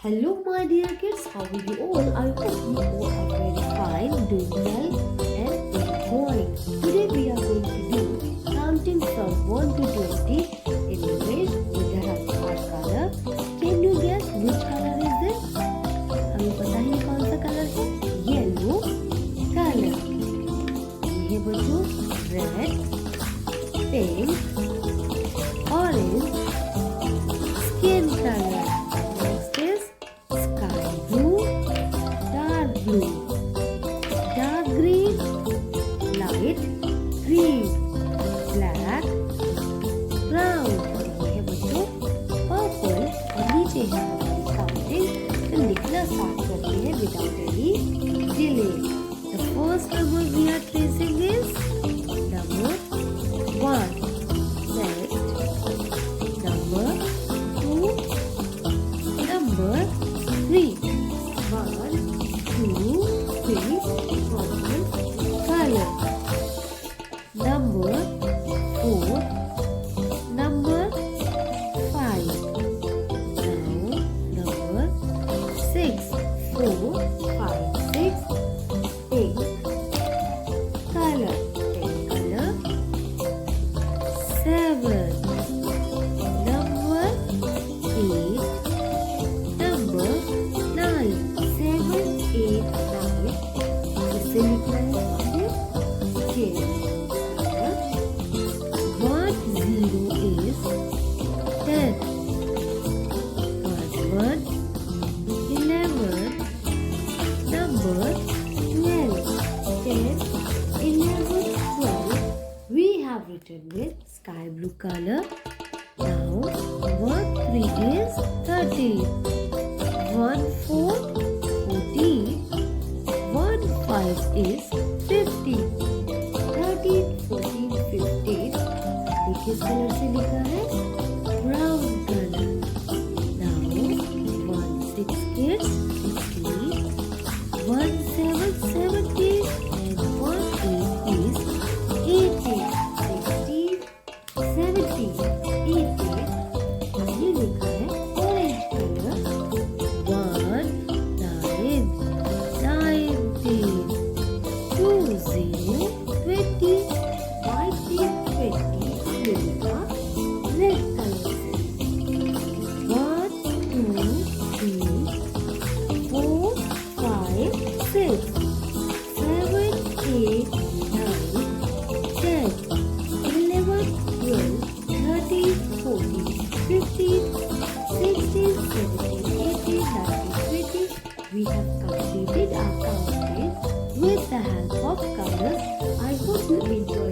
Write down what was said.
Hello my dear kids, how are you all? I hope you all are very fine, doing well and enjoying. Today we are going to do counting from 1 to 20 in English with the help of our color. Can you guess which color is this? हमें पता ही कौन सा colour है? Yellow colour. ये है बच्चों red, pink, orange, skin colour. Blue, dark green, light green, black, brown और ये है बच्चों पर्पल और नीचे है हमारी काउंटिंग। तो लिखना स्टार्ट करते हैं without any delay. The first number we are tracing is number 1. Next, number 2, number 3. 1, 2, 3, 4 color. Number 4, number 5. Now number 6, 4, 5, 6. Pink color. Pink color. 7. Number 8. Number 9. 7, 8, 9. इसे लिखना है फिर 1, 0 is 10. 1, 11. Number 12. 10, 11, 12. We have written with sky blue color. Now 1, 3 is 13. 1, 4, 14. 1, 5 is 15. 13, 14, 15. ये किस colour से लिखा है? Brown colour. Now 1, 6 kids 16. 1, 7, 17 and 1, 8 is 18. 16, 17, 18. ये लिखा है ऑरेंज कलर। 1, 9, 19, 20, 20, 19, 20. ये लिखा रेड कलर से। 1, 2, 3, 4, 5, 6, 7, 8, 9, 10, 11, 12, 13, 14, 15, 16, 17, 18, 19, 20. We have completed our counting with the help of colors. I hope you enjoyed